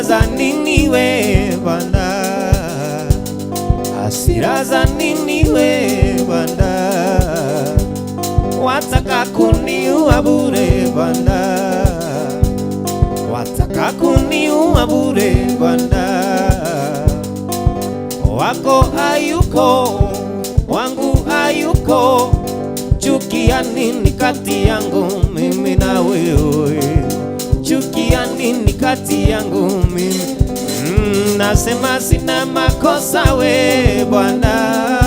za nini we Bwana? Hasira za nini we Bwana? Wataka kuniua bure Bwana, wataka kuniua bure Bwana. Wako hayuko, wangu hayuko, chuki ya nini kati yangu mimi na wewe? Chuki ya nini kati yangu mimi? Nasema sina makosa we Bwana,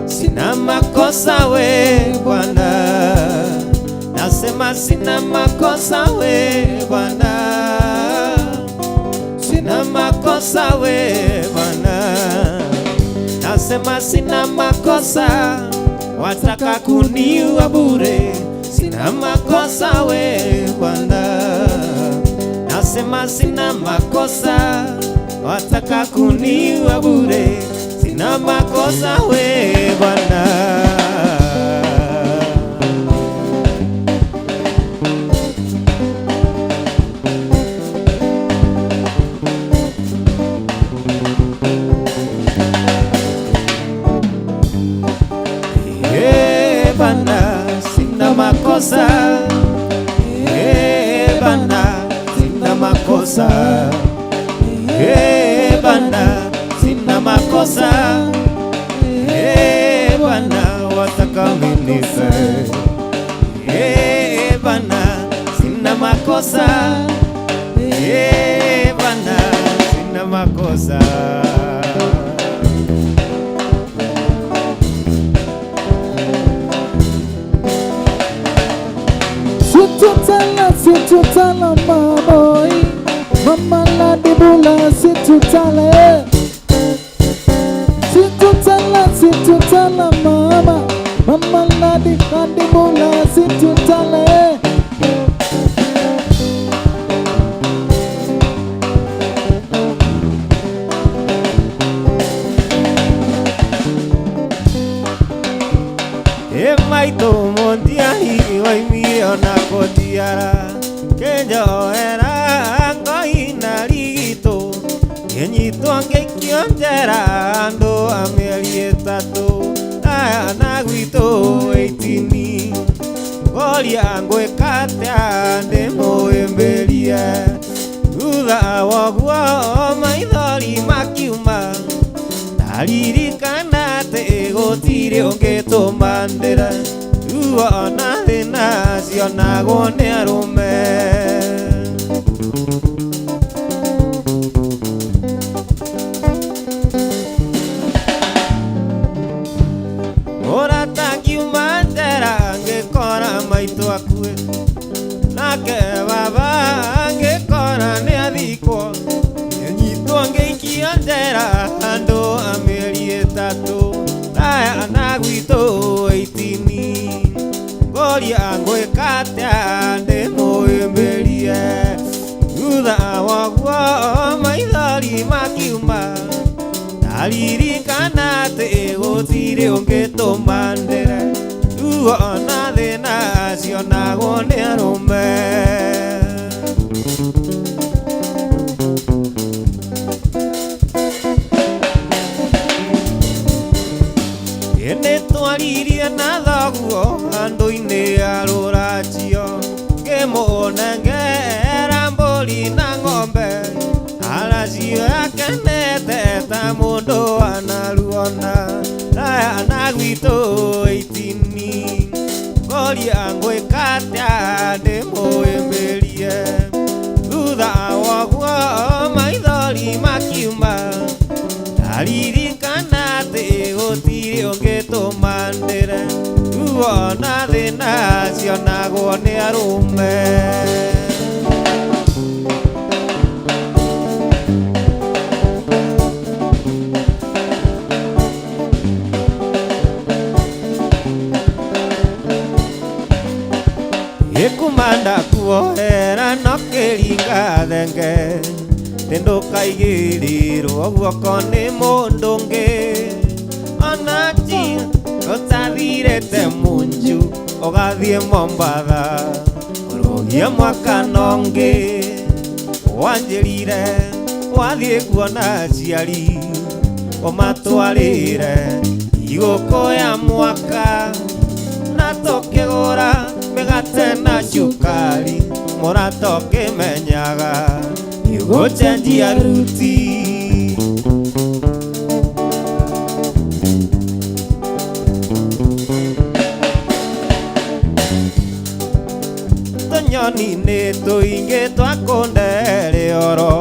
sina makosa we Bwana. Nasema sina makosa we Bwana, sina makosa we Bwana. Nasema sina makosa, wataka kuniua bure. Sina makosa we Bwana. Nasema sina makosa, wataka kuniua bure. Sina makosa we Bwana. Bana, sina makosa. Bana, sina makosa. Bana, sina makosa. Bana, wataka minife. Bana, sina makosa. Bana, sina makosa. Situtala mama, mama la debula situtala. Situtala mama, mama la debula situtala. Maito mondiahi waimio na kotiara kenjo era ngoina rito yenyito angekionjera ando ameli etatu aya na gwito 18 golia ngwekatea ndemo embelia ula wagwa maithori makiuma ndaririkana te gotire ongetumandira uona thina cionagwo nĩ arũme. Ũratangiuma njera ngĩkora maitũ akuĩte, nake baba ngĩkora nĩ athikwo, nyitwo ngĩikio njera andũ a mĩeri ĩtatũ aya na gwitũ 18 ngoria ngwĩkatea ndĩmũĩmbĩrie thutha waguo maithori makiuma ndaririkana atĩ gũtirĩ ũngĩtũmandĩra ona thĩna cionagwo nĩ arũme. Nĩtwaririe na thoguo andũ-inĩ a rũracio ngĩmũnengera mbũri na ng'ombe aracio akenete ta mũndũ anaruona aya na gwitũ 18 ngoria ngwĩkatea ndĩmũĩmbĩrie thutha waguo maithori makiuma ndaririkana atĩ gũtirĩ ũngĩtũmandĩra ona thĩna cionagwo nĩ arũme. Gĩkumanda kuohera no kĩringa thenge ndũkaigĩrĩrwo guoko nĩ mũndũ ũngĩ ona ti ũtathirĩte Munju ũgathiĩ Mombatha ũrũgie mwaka nongĩ wanjĩrire wathiĩ kuona aciari ũmatwarĩre igũkũ ya mwaka na tũkĩgũra mĩgate na cukari mũrata ũkĩmenyaga igũcenjia ruti. Tũnyoni nĩ tũingĩ twakũndere oro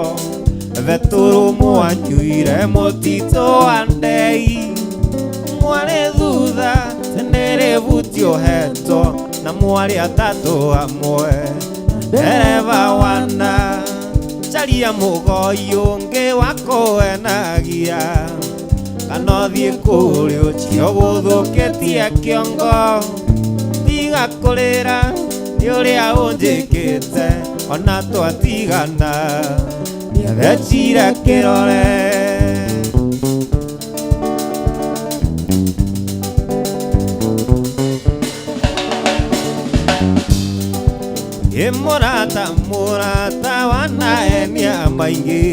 vetũrũmũ wanyuire mũtitũ wa ndei mwarĩ thutha nĩrĩbutio hetwo na mwarĩ atatũ hamwe ndereba wana caria mũgoi ũngĩ wa kũenagia kana ũthiĩ kũrĩ ũcio gũthũkĩtie kĩongo tiga kũrĩra nĩ ũrĩa ũnjĩkĩte ona twatigana nĩagecire kĩrore. Mũrata wanaenia maingĩ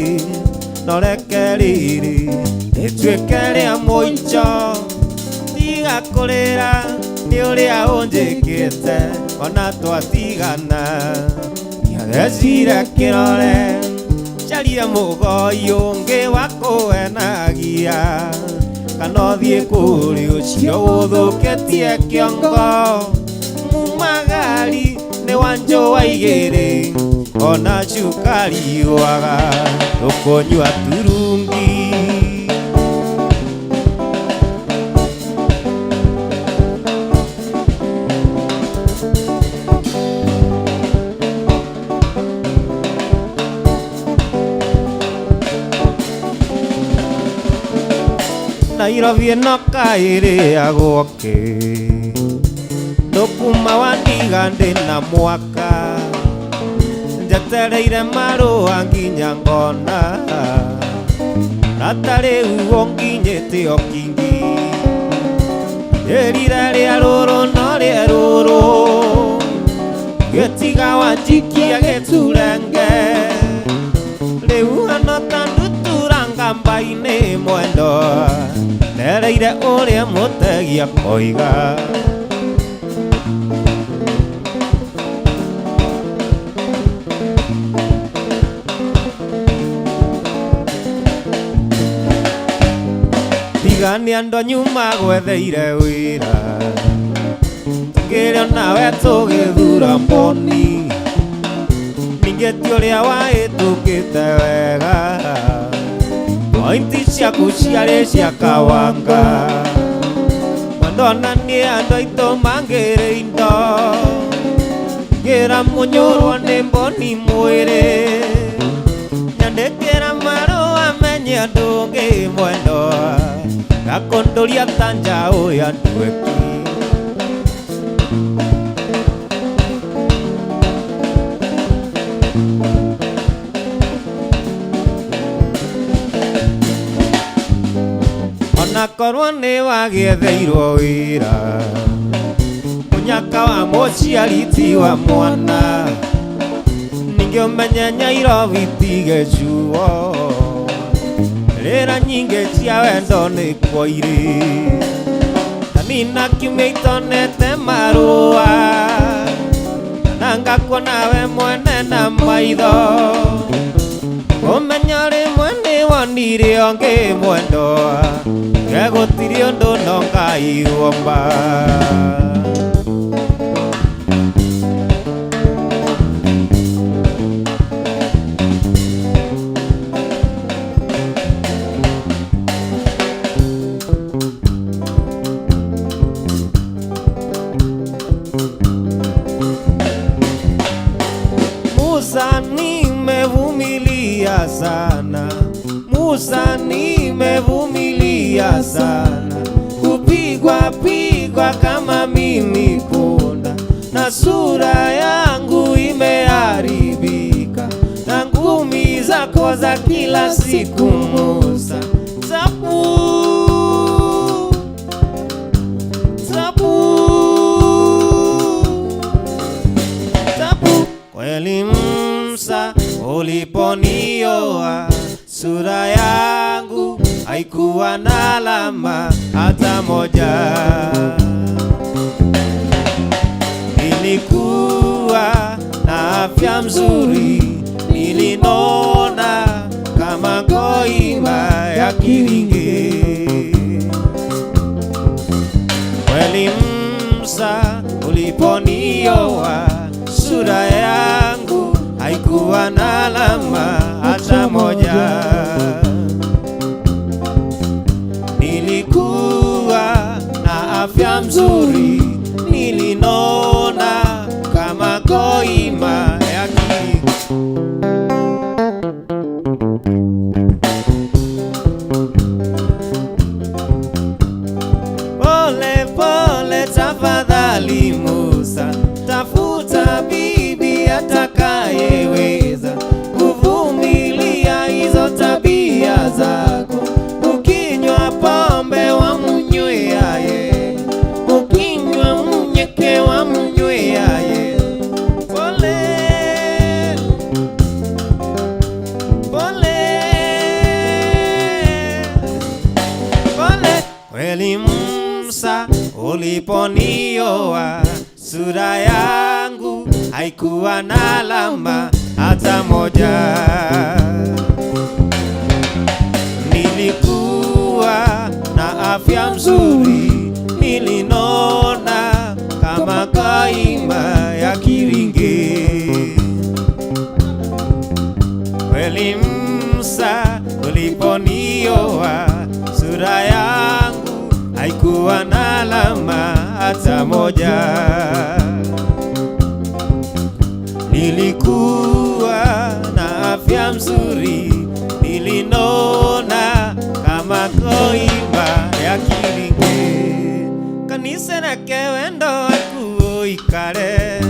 noreke rĩrĩ rĩtuĩke rĩa mũico tiga kũrĩra nĩ ũrĩa ũnjĩkĩte ona twatigana nĩagecire kĩrore. Caria mũgoi ũngĩ wa kũenagia kana ũthiĩ kũrĩ ũcio gũthũkĩtie kĩongo mumagari nĩ wanjũa igĩrĩ ona cukari waga tũkũnyua turungi. Nairobi ĩno kaĩrĩagwo kĩ ndũkuma wandiga ndĩ na mwaka njetereire marũa nginya ngona rata rĩu ũnginyĩte o kingi rĩrire rĩa rũrũ no rĩa rũrũ gĩtiga wanjikia gĩturenge rĩu hana ta nduturanga mbainĩ mwendo ndereire ũrĩa mũtegia koiga. Tigania andũ nyuma gwetheire wĩra ngĩrĩ nawe tũgĩthura mboni ningĩ ti ũrĩa wahĩtũkĩte wega pointi ciaku ciarĩ cia kawanga mandonanie andũ aitũ mangĩrĩ indo ngĩra mũnyũrwo nĩ mboni mwĩrĩ nyandĩkĩra marũa menye andũ ũngĩ mwendo gakondoria tanjao ya ndueki. Ona korwo nĩ wagĩetheirwo wĩra mũnyaka wa mũciari ti wa mwana ningĩ ũmenye Nairobi tigĩcuo rĩra nyingĩ cia wendo nĩ kwa irĩ na nina kiumia itonete marũa na ngakuona we mwene na maitho ũmenye rĩmwe nĩ wonire ũngĩ mwendo gegũtirĩ ũndũ no Ngai womba. Musa nimevumilia sana kupigwa kama mimi punda na sura yangu imeharibika na ngumi zako za kila siku Musa kweli Musa uliponioa, sura yangu haikuwa na alama hata moja. Nilikuwa na afya mzuri, nilinona kama koima ya kiringe. Kweli Musa, uliponioa, sura yangu haikuwa na alama hata moja. Nilikuwa na afya mzuri, nilinona kama koima ya kiringe. Pole pole tafadhali Musa, tafuta bibi atakayeweza kuvumilia hizo tabia zako. Ukinywa pombe wamnyweaye, ukinywa mnyeke wamnyweaye. Pole pole pole. Kweli Musa, uliponioa, sura yangu haikuwa na alama hata moja. Nilikuwa na afya mzuri, nilinona kama kaima ya kiringe. Kweli Musa, uliponioa, sura yangu haikuwa na alama hata moja. Nilikuwa na afya mzuri, nilinona kama koima ya kiringe. Kanisa nake wendo waku uikare,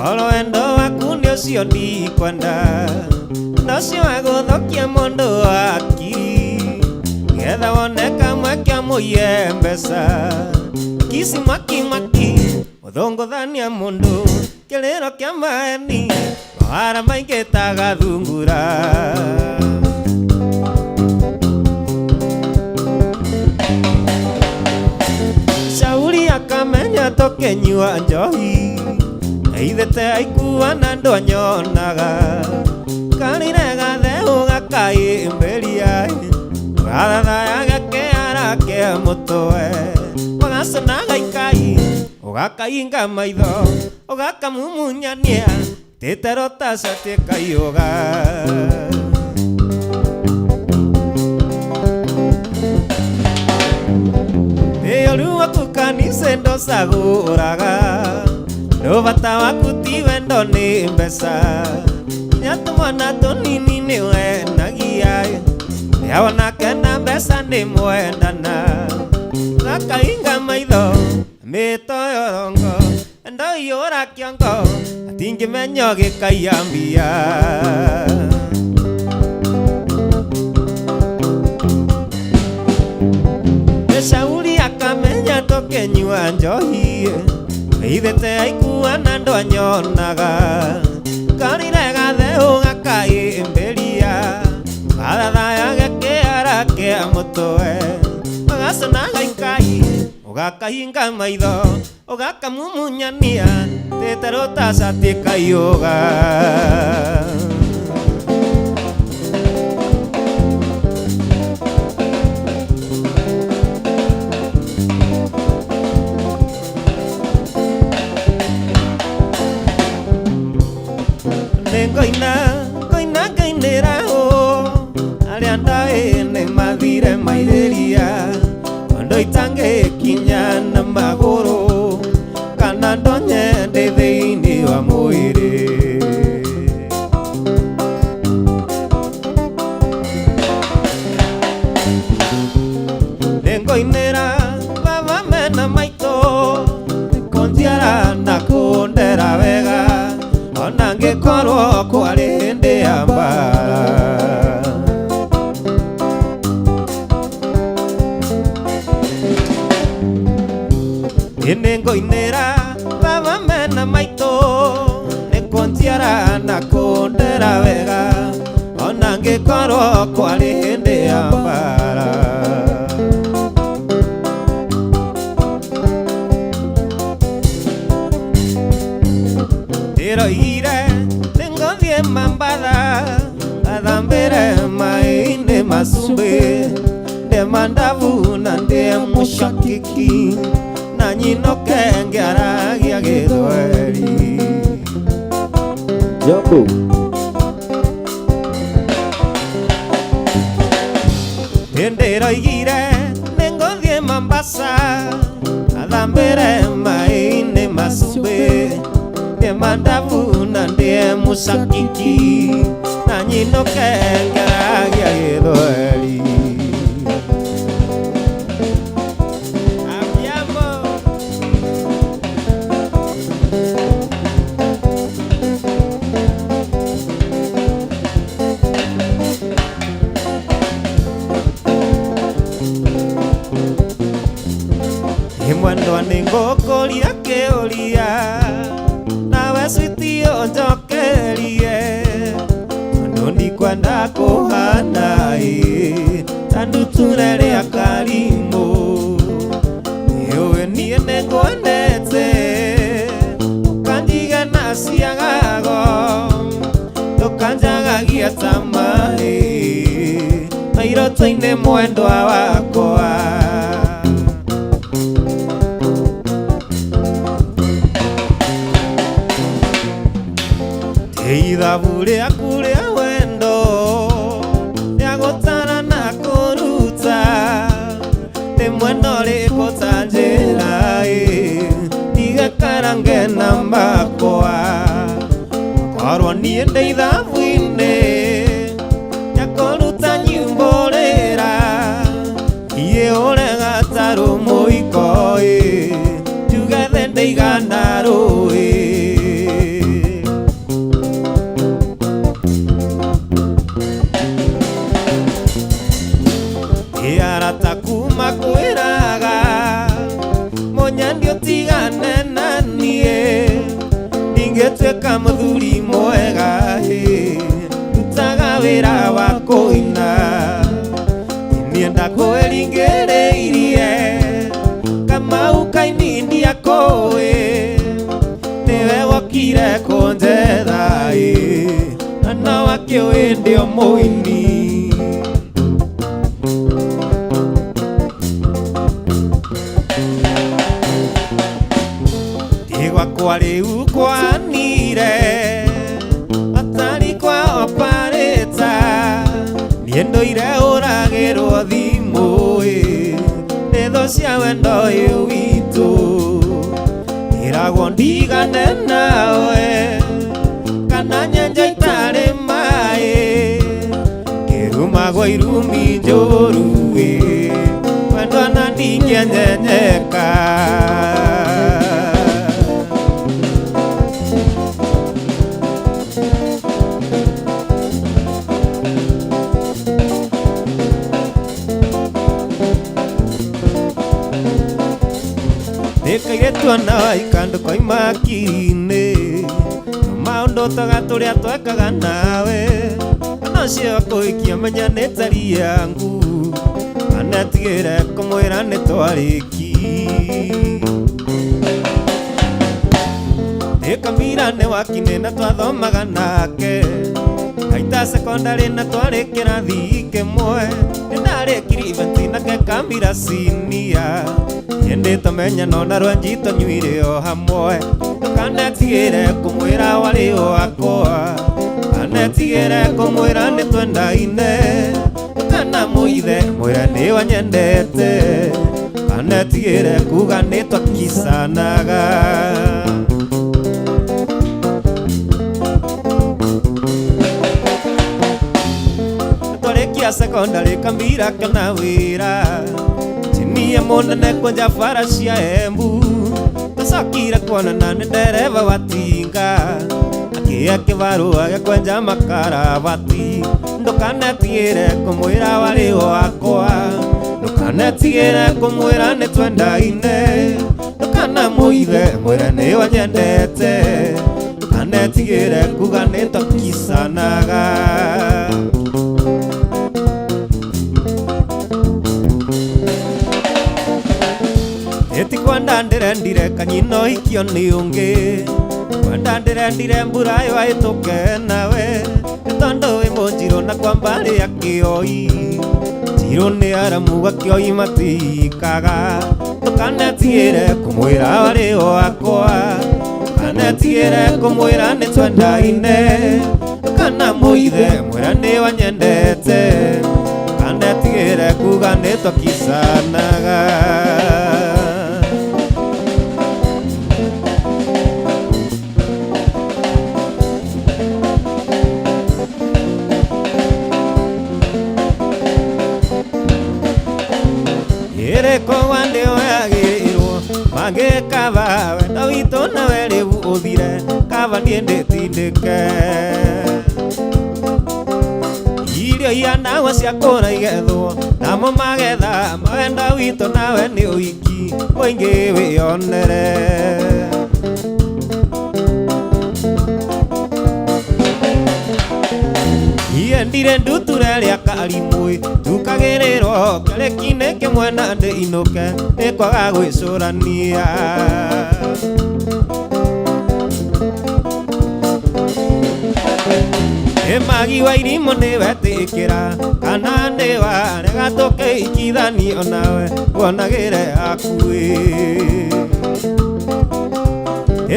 olo wendo waku nĩ ũcio ndikwenda, nocio wagũthokia mũndũ wakiri, getha wone kamwe kĩa mũiye mbeca. Kisi maki maki ũthũngũthania mũndũ, kĩrĩro kĩa maeni mawara maingĩ ta gathungura. Shauri akamenya tũkĩnyua njohi, aithĩte aikuua na ndwanyonaga. Karire gathehu gakaĩmbĩria, gathathaya gakĩara kĩa mũtwe. Wagaconaga ikai, ũgakainga maitho, ũgakamumunyania, tĩtero ta cati kaiũga. Rĩu waku kanitha ndũcagũraga, ndũbata waku ti wendo nĩ mbeca. Nĩatũmwana tũnini nĩwenagia, yawona kena mbeca nĩ mwendana. Gakainga maitho mĩtoyorongo, ndoiyũra kĩongo, atingĩmenya gĩkaiyambia. Shauri akamenya tũkĩnyua njohi, aithĩte aikuua na ndwanyonaga. Karire gathehu gakaĩmbĩria, gathathaya gakĩara kĩa mũtwe. Wagaconaga ikai, ũgakahinga maitho, ũgakamumunyania, tĩtero ta cati kaiũga. Nĩngoina ngoina ngainĩra ũũ, arĩa ndaĩ nĩmathire maithĩria, ũndũ itangĩkinya na magũrũ, kana ndonye ndĩ thĩinĩ wa mwĩrĩ. Nĩngoinĩra baba mena maitũ, kũnjiara na kũndera wega, ona ngĩkorwo kwarĩ hĩndĩ ya mbara. Nĩngoinĩra baba mena maitũ, nĩkũnjiara ciara na kundera wega ona ngikorwo kwari hindi ya mbara ndiroire ningothie Mambatha athambire mai-ini macumbi ndie mandavu na ndie mucakiki na nyinoke ngiaragia githweri Jambo. ndiroigire ningothie Mombasa athambire mai-ini macumbi ndie mandavu na ndie mucakiki na nyinoke ngiaragia githweri mwendwa ningukuria kiuria nawe switi unjokerie tondu ndikwenda kuhana tandu ture ria Karimu iwe nie ningwendete ukanjiga na ciagago tukanjagagia ta mai na iroto-ini mwendwa wakwa ithabu riaku ria wendo ria gutara na kuruta rimwe no rikuta njira ndigakarange na makwa korwo nie ndi ithabu-ini ria kuruta nyimbo rira iye urega taru muiko tugethe ndigana rui arata kuma kwiraga munyandi utigane na nie ndingituika muthuri mwega rutaga wira wa kuina nie ndakwĩringĩrĩirie Kamau Kainindi akũĩ niwe wokire kunjetha na no akĩũĩ ndio mũini gwakwa riu kwanire atari kwa opareta nie nduire uragirwo thimu ni tho cia wendo uyu witu iragwo ndigane nawe kana nyanja itari mai kirumagwo irumi njuru wendo na ndingenyenyeka ikairĩtwo na ikandu kwa imaki-inĩ maũndũ toga tũrĩa twekaga nawe kana cio kũhikia menyanĩte riangu anetigĩre kũmwĩra nĩ twarĩki Kamira nĩ wakinĩ na twathomaga nake Kaita secondary na twarĩ kĩrathi kĩmwe nĩndarĩkire event nake Kamira senior Yendete menya nona rwanjito nyuire o hamwe Kanetigire kumwira wali wakwa Kanetigire kumwira nitwendaine Kana muithe mwira ni wanyendete Kanetigire kuga nitwakisanaga Twarekia secondary Kamira kana wira Niye munene kwenja farasi ya Embu Tusakire kuonana ni dereva wa tinga Akia kivarua ya kwenja makarabati Ndukanetigire kumwira wali wakwa Ndukanetigire kumwira ni twendaine Ndukana muithe mwira ni wanyendete Ndukanetigire kugane tokisanaga eti kwanda ndire kanyino ikio ni ungi kwanda ndire mbura yo aituke nawe tondo we monjiro na kwamba ri akioi jiro ni aramuga kioi matikaga tukanetiire kumwira wari wakwa kanetiire kumwira ni twendaine kana muithe mwira ni wanyendete kanetiire kuga ni tokisanaga ko wande oyagirwo magekaba wenda wito nawe riu uthire kaba niende tindike irio ianawa cia kũra igethwo namo magetha mawenda wito nawe ni uiki mũingĩ wĩonere ndire nduture ria karimui ndukagirirwo kerekine kimwe na ndi inuke nikwaga gwicurania magi wa irimo ni wetikira kana ndi warega tukikithanio nawe wonagire akui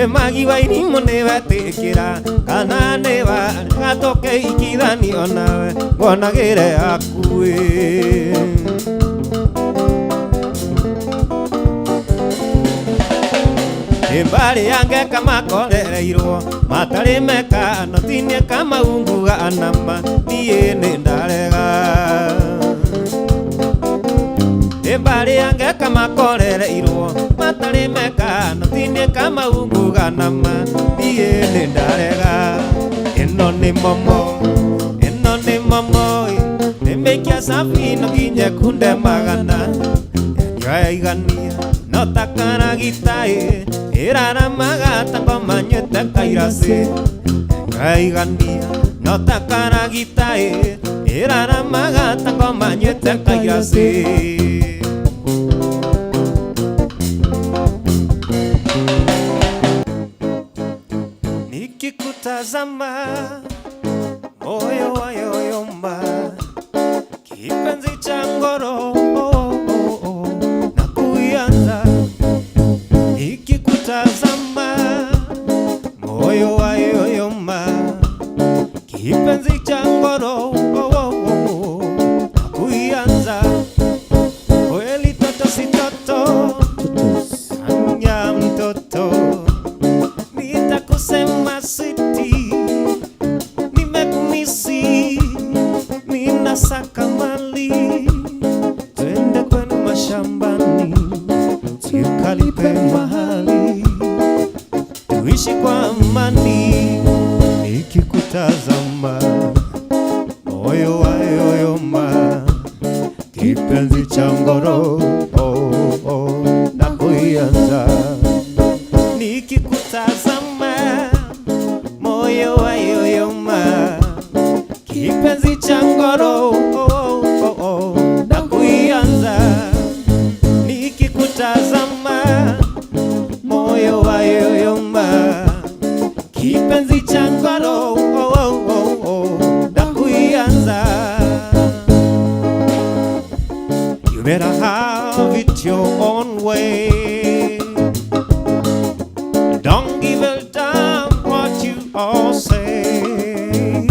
magi wa irimo ni wetikira kana ni warega tukikithanio nawe wonagire akui mbari yange kamakorereirwo matari meka notinie kamaunguga anama niĩ nĩ ndarega mbari yange kamakorereirwo matari meka notinie kamaunguga anama niĩ nĩ ndarega ĩno nĩ momo nĩmĩikia safi no nginye kunde magana yaigania no takaragitaĩ irara magata ngoma nyete kairase ngaigania no takaragitaĩ irara magata ngoma nyete kairase nikikutazama moyo wayoyoma kipenzi cha ngoro na kuianza nikikutazama moyo wayoyoma kipenzi cha ngoro na kuianza kweli toto si toto anya mtoto nitakusema siti nimekumisi ninasaka mali twende kwenu mashambani tukalipe mahali tuishi kwa amani nikikutazama moyo wayoyoma kipenzi cha ngoro na kuianza nikikutazama moyo wayoyoma kipenzi cha ngoro na kuianza nikikutazama moyo wayoyoma kipenzi cha ngoro na kuianza you better have it your own way don't give a damn what you all say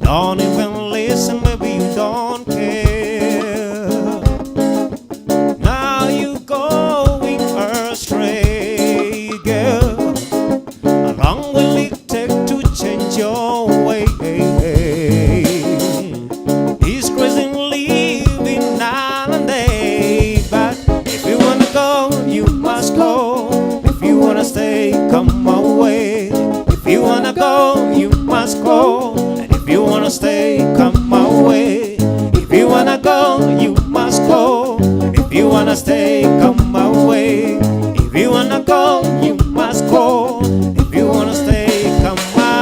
don't even listen maybe you don't care now you going astray girl how long will it take to change your way this crazy living night and day but if you wanna go you must go if you wanna stay come away if you wanna go you must go and if you wanna stay come away if you wanna go you must go if you wanna stay come away if you wanna go you must go if you wanna stay come away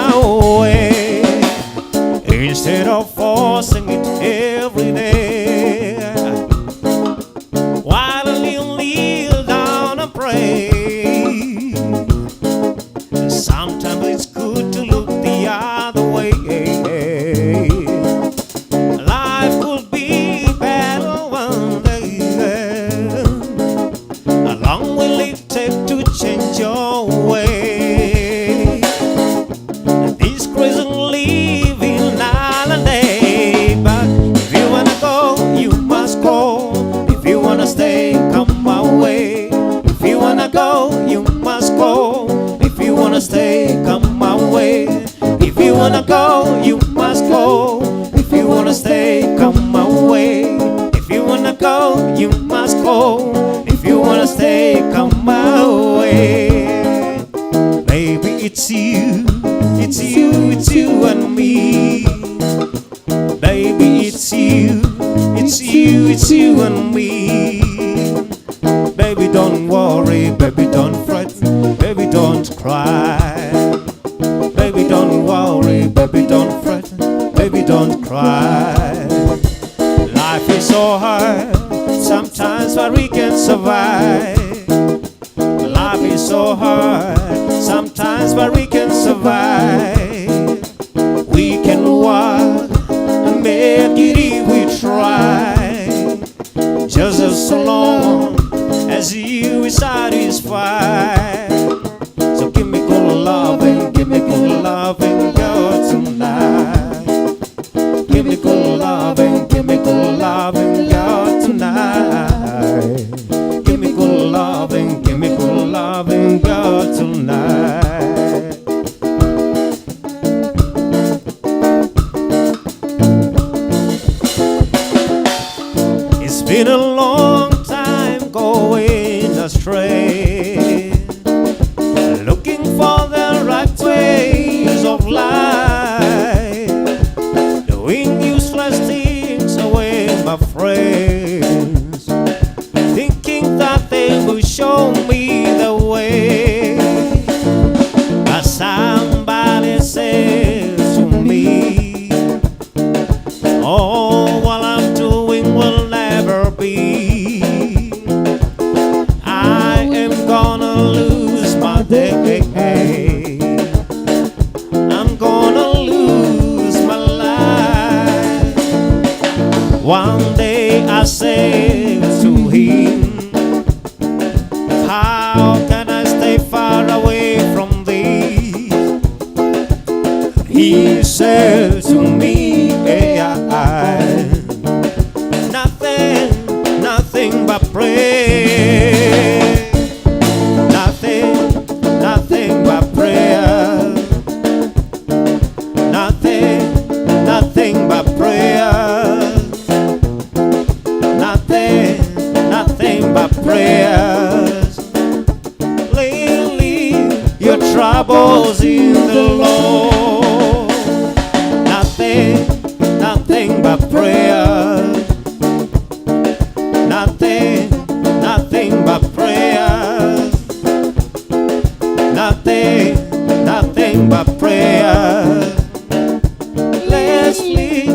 wanna stay, come my way. If you wanna go, you must go. If you wanna stay, come my way. If you wanna go, you must go. If you wanna stay, come my way. Baby, it's you, it's you, it's you and me. Baby, it's you, it's you, it's you and me. Baby, don't worry, baby, don't fret, baby, don't cry. Baby, don't worry, baby, don't fret, baby, don't cry. Life is so hard, sometimes but we can survive. Life is so hard, sometimes but we can survive. We can walk and make it if we try. Just as long as you is satisfied. So give me good loving, give me good loving, girl, tonight. Give me good loving, give me good loving, girl, tonight. Give me good loving, give me good loving, girl, tonight. It's been a long time going astray, looking for the right ways of life, doing useless things away, my friends, thinking that they will show me the way. But somebody says to me, oh, what I'm doing will never be. I am gonna lose my day. I'm gonna lose my life. One day I said to him, how can I stay far away from thee? He said to me, nothing but prayer. Nothing but prayer. Nothing but prayer. Nothing but prayers. Lately, your troubles in the Lord. Nothing but prayers. Nothing but prayers. Nothing but prayers. Leslie,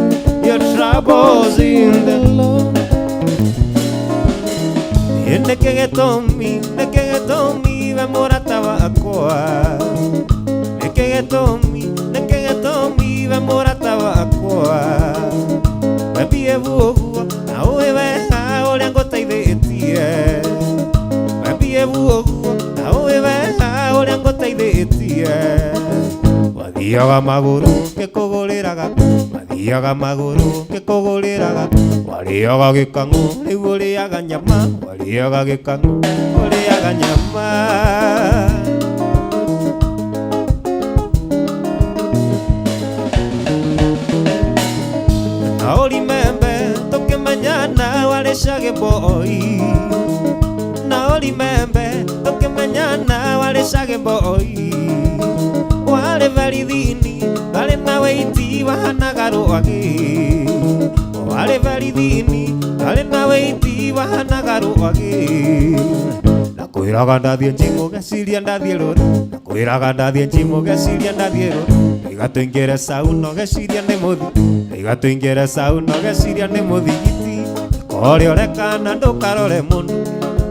your troubles in the Lord. Neke getomi vemorata wakwa. Neke getomi vemorata wakwa. Webie vuogua na uweweha uria ngũteithĩtie. Webie vuogua na uweweha uria ngũteithĩtie. Wathiaga magũrũ ngĩkũgũrĩraga, wathiaga magũrũ ngĩkũgũrĩraga. Warĩaga gĩkang'ũ rĩu ũrĩaga nyama, warĩaga gĩkang'ũ ũrĩaga nyama. Now remember, tukimanyana wale shaggy boy. Now remember, tukimanyana wale shaggy boy. Wale validini, wale na waiti wahana garuagi. Wale validini, wale na waiti wahana garuagi. Nakwĩraga ndathiĩ njingũ geciria ndathiĩ rũru. Nakwĩraga ndathiĩ njingũ geciria ndathiĩ rũru. Igatũingĩre sauno geciria nĩ mũthi. Igatũingĩre sauno geciria nĩ mũthigiti. Kũrĩa ũrekana ndũkarore mũno.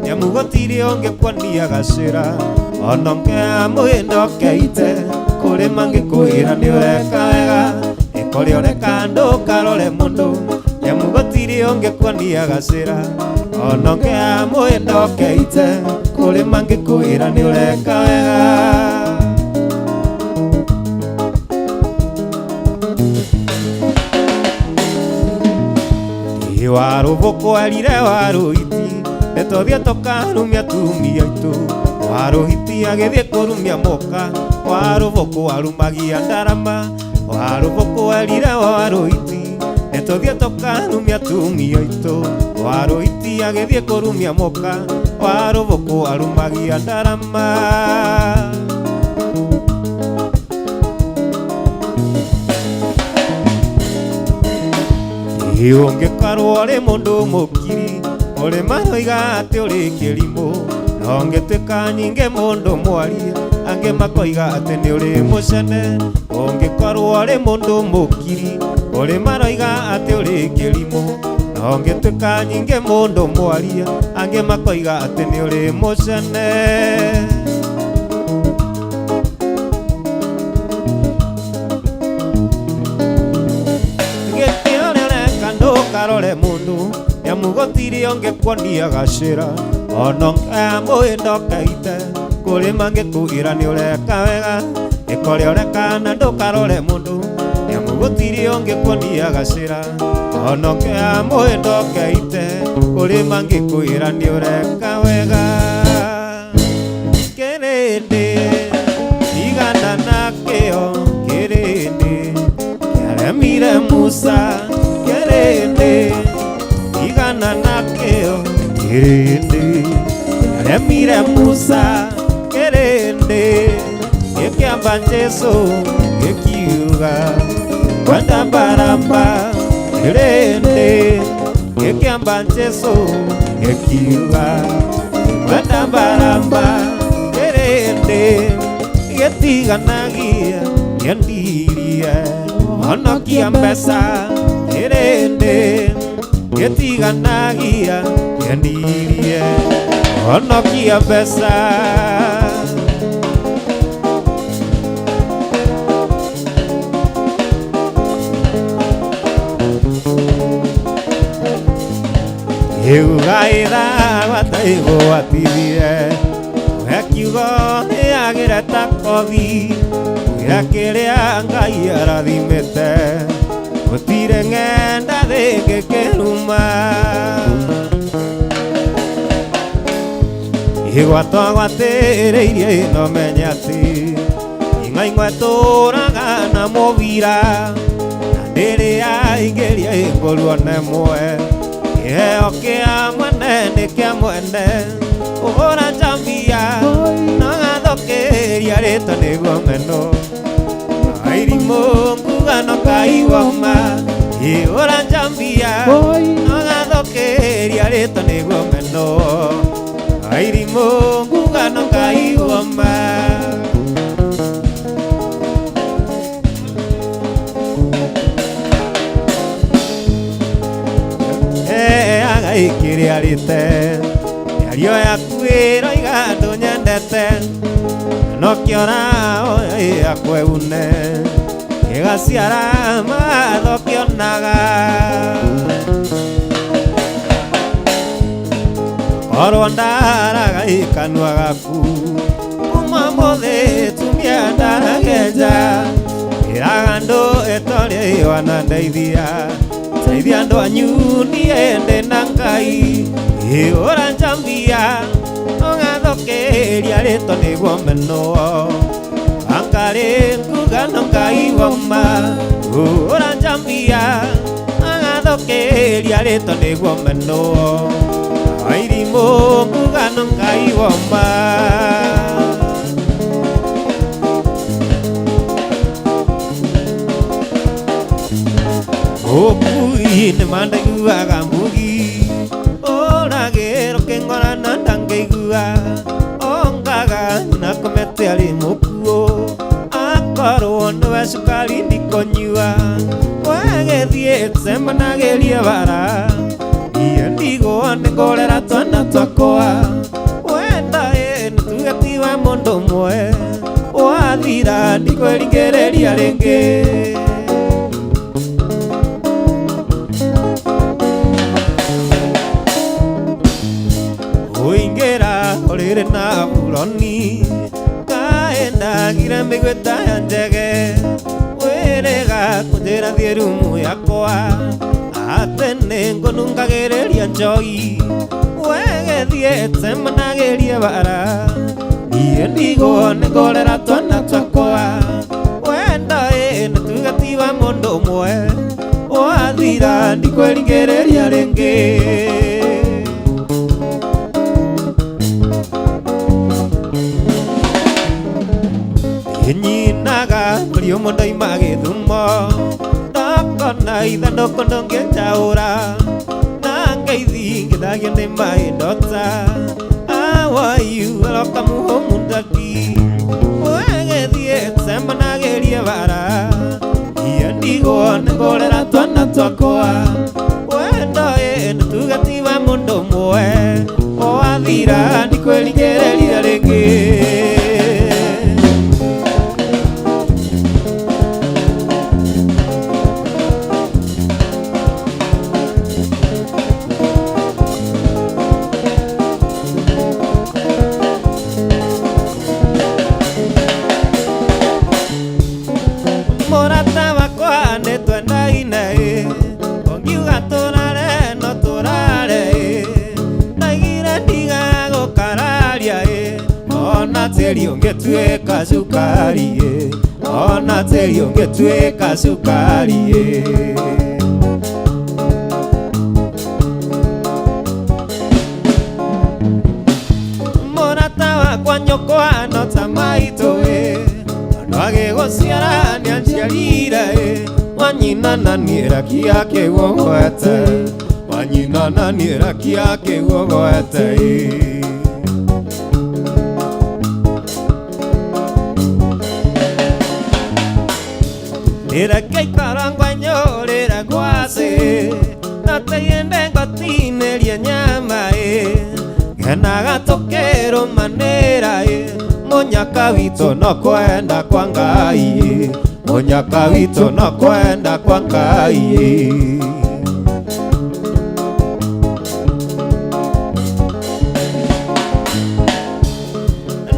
Nĩamu gũtirĩ ũngĩkuonia gacĩra. Ona ũngĩoya mwĩndo ũkeite. Kũrĩ mangĩkwĩra nĩ ũreka wega. Kũrĩa ũrekana ndũkarore mũndũ. Nĩamu gũtirĩ ũngĩkuonia gacĩra. Ona ũngĩoya mwĩndo ũkeite. Kũrĩ mangĩkwĩra nĩ ũreka wega. Warũvũkwarire warũhiti nĩtũthiĩ tũkarumia atumia aitũ. Warũhiti agĩthiĩ kũrumia mũka Waruboko warumagia ndarama, waruboko warire waruiti, nituthie tukarumia atumia aitu, waruiti agithie kurumia muka, waruboko warumagia ndarama. Ungikorwo uri mundu mukiri, uri maroiga ati uri kirimu, na ungituika nyingi mundu mwaria, angi makoiga ati ni uri mucene. Ungikorwo uri mundu mukiri, uri maroiga ati uri kirimu, na ungituika nyingi mundu mwaria, angi makoiga ati ni uri mucene. Karore mundu yamugotiri onge kwonia gacira ono amwendo kaite kuri mange kugira ni ureka wega ikore ureka na ndukarore mundu yamugotiri onge kwonia gacira ono amwendo kaite kuri mange kugira ni ureka wega kerende igana nakeo kerende yaremire Musa kerende igana nakeo kerende yaremire Musa kerende gekiamba Jesu gekiuga kwenda baramba kerende gekiamba Jesu gekiuga kwenda baramba kerende getiganagia gendirie ono kiambesa kerende getiganagia gendirie ono kiambesa. Yugaira wataigo atithie wekiugo niagire ta kothi wira kiria Ngai arathimite gutire ng'enda ringi kiruma igwatwagwatĩrĩirie ĩno menya atĩ ing'aing'we tũraga na mũbira na ndĩrĩa ingĩria ĩngũrwo nemwe kĩheo kĩa mwene nĩ kĩa mwene ũhũra njambia na gathũkĩria rĩtwa nĩguo meno airimũ ngugano kaigoma ihũra njambia na gathũkĩria rĩtwa nĩguo meno airimũ ngugano kaigoma. Kĩrĩa rĩte mĩario yaku ĩroiga ndũnyendete no kĩora yakwa une gĩgaciara mawatho kĩonaga korwo ndaraga kanua gaku kuma mũthĩ tumia ndaragenja ĩraga andũ ĩtorĩa wanandeithia teithia andũ anyu niĩ ndĩ na Ngai ihũra njambia ũgathũkĩria rĩtwa nĩguo menwo angarĩ ngugano Ngai wauma ihũra njambia ũgathũkĩria rĩtwa nĩguo menwo airimũ ngugano Ngai wauma. Okui nĩ mandaiguaga mugi ũragĩrwo kĩng'ora na ndangĩigua ongaga na kũmete arĩ mũkuũ akorwo nĩwe cukari ndikũnyua wagĩthiĩte managĩrie bara niĩ ndigũo nĩngũrera twana twakwa wenda nĩtugĩtiga mũndũ ũmwe wathira ndikwĩringĩrĩria rĩngĩ. Uingĩra ũrĩrĩ na buroni kaendagire mĩgwĩta ya njege wĩrĩga kũnjĩra thiĩ rumu yakwa atĩ nĩngũnungagĩrĩria njohi wegĩthiĩte managĩrie bara niĩ ndigũo nĩngũrera twana twakwa wathira ndikwĩringĩrĩria rĩngĩ. Nyinaga mũriũ mũndoima Gĩthumo, ndokona ithandũkũ ndũngĩnjaũra, na ngeithi ngĩthagio nĩ my daughter. How are you? Welcome home daddy. Wegĩthiĩte managerie bara, niĩ ndigwo nĩ kũrera twana twakwa. Wendo nĩ tuge ti wa mũndũ ũmwe, wathira ndikwĩringĩrĩria rĩngĩ. Mũrata wakwa nĩ twendaine, ũngiuga tũrare no tũrare, ndaigire ndigagũkararia, ona tĩri ũngĩtuĩka cukari, ona tĩri ũngĩtuĩka cukari. Mũrata wakwa nyũkwa no ta maitũ, agĩgũciara nĩanciarire, wanyina na niĩ raki yake guogwete, wanyina na niĩ raki yake guogwete. Reke ikarangwa nyorĩra gwacĩ, na tĩende ngotinĩrie nyama, ngenaga tũkĩrũmanĩra, mũnyaka witũ no kwenda kwa Ngai, mũnyaka witũ no kwenda kwa Ngai.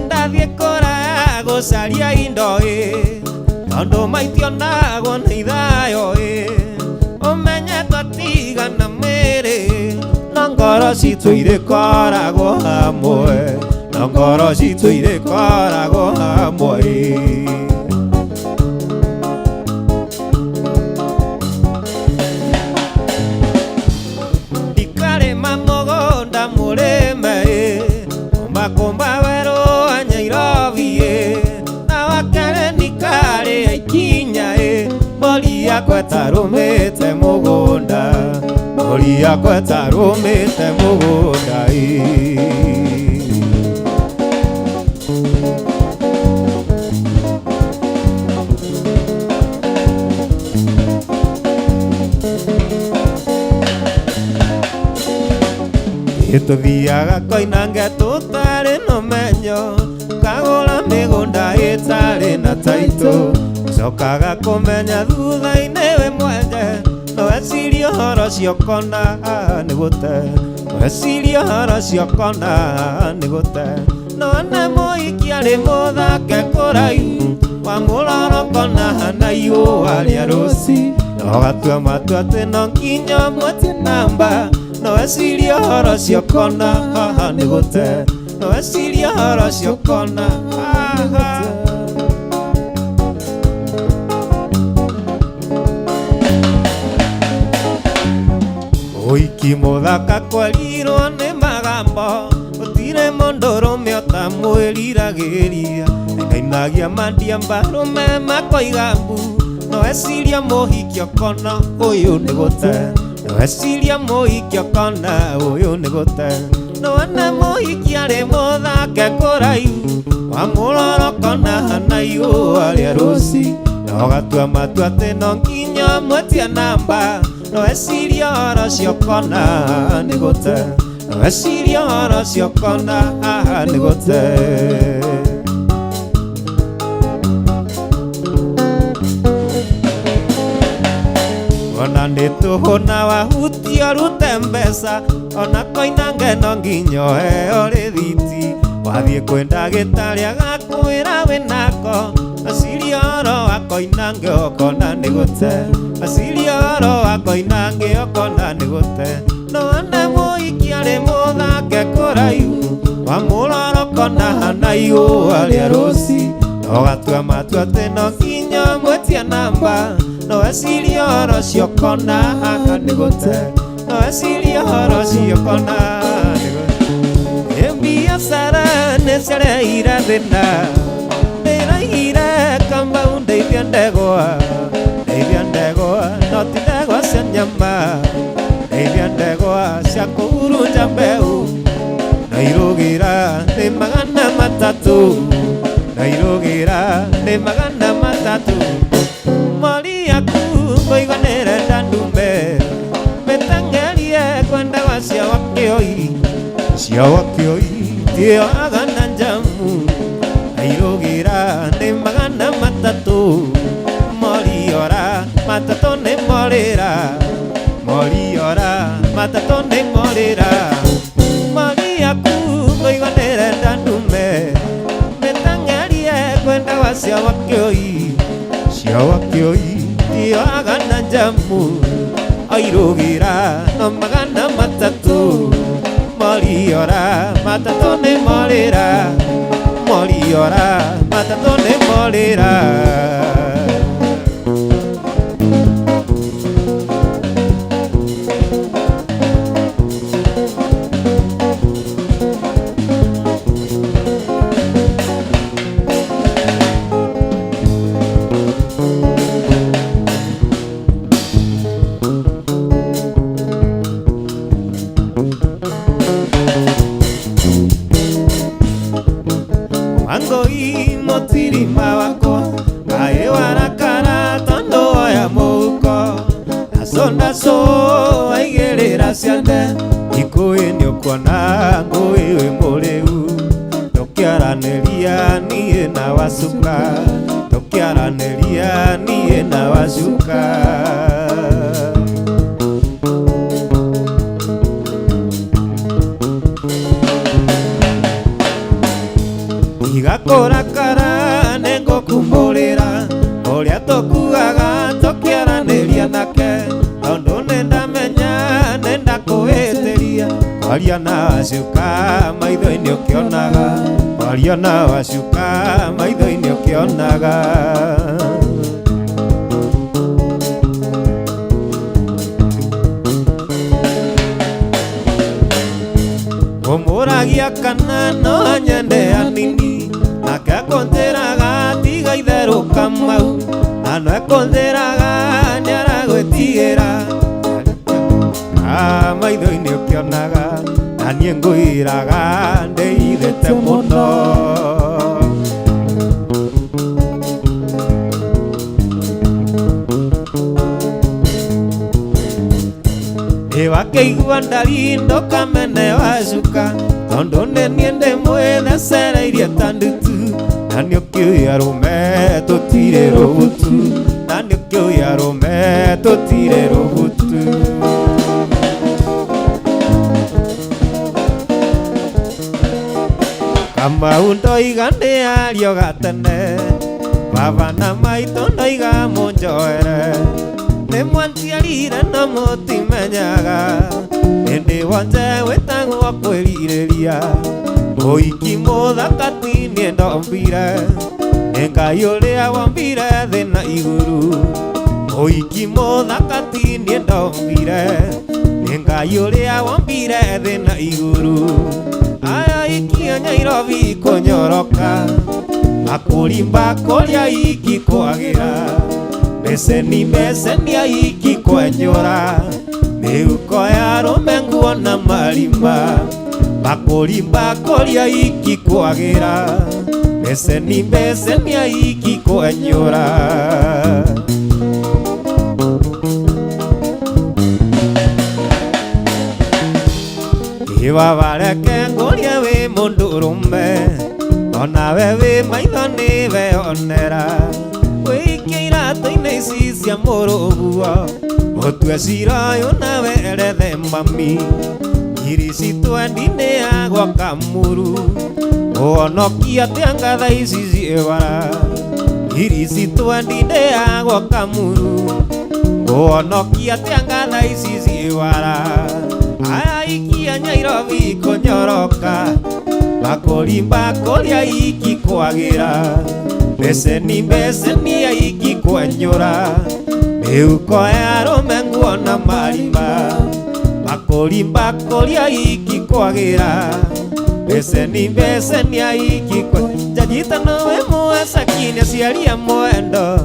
Ndathiĩ kũraya gũcaria indo, tondũ maitionagwo nĩ ithayo, ũmenye twatigana mĩĩrĩ, no ngoro citũ irĩkoragwo hamwe, no ngoro citũ irĩkoragwo hamwe. Ndikarĩma mũgũnda mũrĩme, kũmba werũ wa Nyairobi, na wakerĩ ndikarĩa ikinya, mbũri yakwa ĩtarũmĩte mũgũnda, mbũri yakwa ĩtarũmĩte mũgũnda. Tũthiaga Koinange tũtarĩ na ũmenyo, kagũra mĩgũnda ĩtarĩ na taitũ, cokaga kũmenya thutha-inĩ wĩ mwenje, no wecirie ũhoro ũcio ũkona nĩ gũte, wecirie ũhoro ũcio ũkona nĩ gũte. No nĩ mũhiki arĩ mũthake kũraihu, wa mũrora ũkona hana ihũa rĩa rũci, no gatua matua atĩ no nginya ũmwetie namba, no wecirie ũhoro ũcio ũkona nĩ gũte, no wecirie ũhoro ũcio ũkona ũhiki mũthaka kwerirwo nĩ magambo, gũtirĩ mũndũ ũrũme ũtamwĩriragĩria, ainagia mandia mbarũme makoiga mbu, no wecirie mũhiki ũkona ũyũ nĩ gũte, no wecirie mũhiki ũkona ũyũ nĩ gũte. No wona mũhiki arĩ mũthake kũraihu, wa mũrora ũkona hana ihũa rĩa rũci, no gatua matua atĩ no nginya ũmwetie namba, no wecirie ũhoro ũcio ũkona nĩ gũte, no wecirie ũhoro ũcio ũkona nĩ gũte. Ona nĩ tũhũ na wahutia rute mbeca, ona Koinange no nginya ũheo rĩthiti, wathiĩ kwĩ ndagĩtarĩ agakwĩra wĩnako, wecirie ũhoro wa Koinange ũkona nĩ gũte, wecirie ũhoro wa Koinange ũkona nĩ gũte. No wona mũhiki arĩ mũthake kũraihu, wa mũrora ũkona hana ihũa rĩa rũci, Nogatua matua atĩ no nginya mwetia namba. No ecirie ũhoro ũcio kona haha nĩ gũte. No ecirie ũhoro ũcio kona nĩ gũte. Mbiacara nĩ ciareire thĩna. Nĩiraigire Kamau ndeithia ndegwa. Ndeithia ndegwa no ti ndegwa cia nyama. Ndeithia ndegwa cia kũhurunja mbeũ. Na irũgĩra nĩ 300. Na irũgĩra nĩ 300. Mori yaku ngũigua nĩrenda ndume. Mĩteng'erie kwenda gwa cia Wakĩoi. Cia Wakĩoi tioaga na njamu. Na irũgĩra nĩ 300. Moriora matatũ nĩ morĩra. Moriora matatũ nĩ morĩra. Mori yaku ngũigua nĩrenda ndume. Mĩteng'erie kwenda gwa cia Wakĩoi. Cia Wakĩoi tioaga na njamu. Irũgĩra no 300. Moriora matatũ nĩ morĩra. Moriora matatũ nĩ morĩra. Wangoi mũtirima wakwa. Kaĩ warakara tondũ woya mũhuko. Naco waigĩrĩra ciande. Ikũĩ nĩũkuona ngũĩ wĩ mũrĩu. Tũkĩaranĩria niĩ na Wacuka. Tũkĩaranĩria niĩ na Wacuka. Igakũrakara nĩngũkumbũrĩra. Ũrĩa tũkuaga tũkĩaranĩria nake. Tondũ nĩndamenya nĩndakũhĩtĩria. Kwaria na Wacuka maitho-inĩ ũkĩonaga. Kwaria na Wacuka maitho-inĩ ũkĩonaga. Ũmũragia kana no nyende anini. Nake akũnjĩraga tiga itherũ Kamau. Na no ekũnjĩraga nĩaragwĩtigĩra. Maitho-inĩ ũkĩonaga. Na niĩ ngwĩraga ndĩithĩte mũno. Wakĩigua ndari ndũkamene Wacuka. Tondũ nĩ niĩ ndĩmwĩthecereirie ta ndutu. Na nĩũkĩũĩ arũme tũtirĩ rũbutu. Na nĩũkĩũĩ arũme tũtirĩ rũbutu. Kamau ndoiga nĩario gatene. Baba na maitũ ndoiga mũnjoere. Nĩmwanjiarire no mũtimenyaga. Hĩndĩ wothe wĩtagwo kwĩrirĩria. Mũhiki mũthaka ti niĩ ndombire. Nĩ Ngai ũrĩa wombire thĩ na igũrũ. Mũhiki mũthaka ti niĩ ndombire. Nĩ Ngai ũrĩa wombire thĩ na igũrũ. Aya iki a Nyairobi kũnyoroka. Makũrimba kũrĩa iki kwagĩra. Meceni aiki kwenyora. Mĩhuko ya arũme nguo na marima. Makũrimba kũrĩa iki kwagĩra. Meceni aiki kwenyora. Iwabareke ngũrie wĩ mũndũrũme. Onawe wĩ maitho nĩweonera. Wĩikie iratũ-inĩ ici cia mũrũguo. Ũtue cira ũyũ nawe erethe mami. Irici twendi nĩ ya gwa Kamuru. Ũhonokia atĩa ngatha ici ciĩbara. Irici twendi nĩ ya gwa Kamuru. Ũhonokia atĩa ngatha ici ciĩbara. Aya iki a Nyairobi kũnyoroka. makori aiki kwagira beceni aiki kwanyura mihuko ya rumenguo na marima makori aiki kwagira beceni aiki njanyita nawe muesakinia ciaria mwendo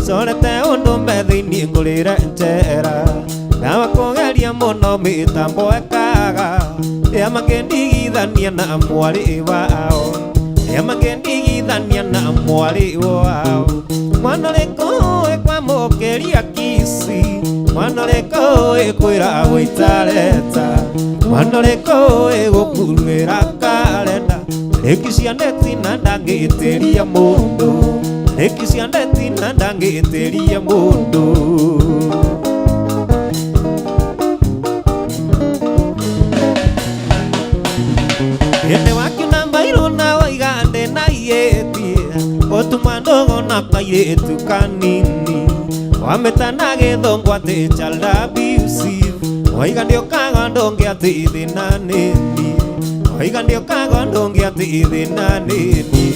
corete undu methiini ngurire njera na makugeria muno mitambo ekaga ria makendigithania na mwari wao ria makendigithania na mwari wao mwana rikoe kwa mukeria kisi mwana rikoe kwira gwitareta mwana rikoe gukurwira karenda riki cia ndeti na ndangitiria mundu riki cia ndeti na ndangitiria mundu ende wakiuna mbairo na waigande na iyetie otuma ndogo na kairetu kanini wametana githongo ati child abusive waigande ukaga ndonge ati thina nini waigande ukaga ndonge ati thina nini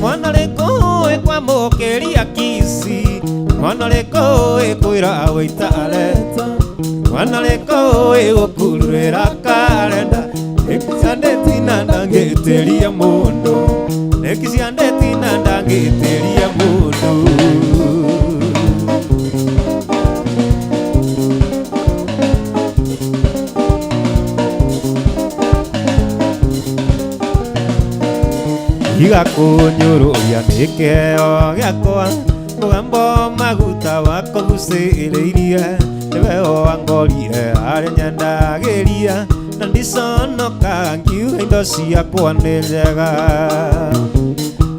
mwana rikoe kwa mukeria kisi mwana rikoe kwira witareta mwana rikoe gukurwira karenda ekisandeti na ndangitiria mundu ekisandeti na ndangitiria mundu igakunyururia nikeo giakwa mugambo maguta wakuguciriirie niwe wangorire aria nyendagiria na ndiconoka ngiuga indo ciakwa nĩ njega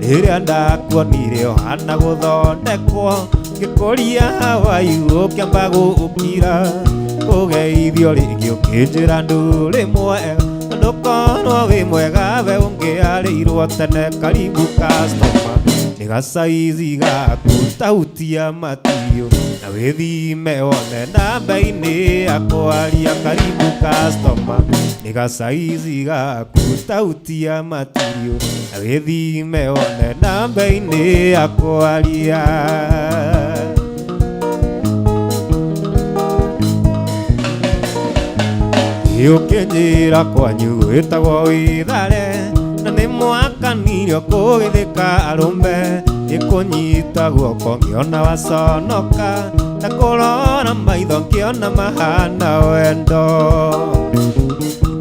rĩrĩa ndakuonire ũhana gũthondekwo ngĩkũria Hawaii ũkĩamba gũkira ũgeithio rĩngĩ ũkĩnjĩra ndũrĩ mwega ndũkorwo wĩ mwega we ũngĩarĩirwo tene karibu customer nĩ gacaizi gaku tahutia matirio na wĩthime wone namba-inĩ ya kwaria karibu customer nĩ gacaizi gaku tahutia matirio na wĩthime wone namba-inĩ ya kwaria ũkĩnjĩra kwanyu gwĩtagwo wĩthare na nĩ mwakanirio kũgĩthĩka arũme gĩkũnyita guoko ngĩona waconoka na kũrora maitho ngĩona mahana wendo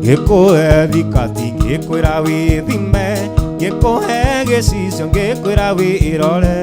ngĩkũhe thikati ngĩkwĩra wĩthime ngĩkũhe gĩcicio ngĩkwĩra wĩrore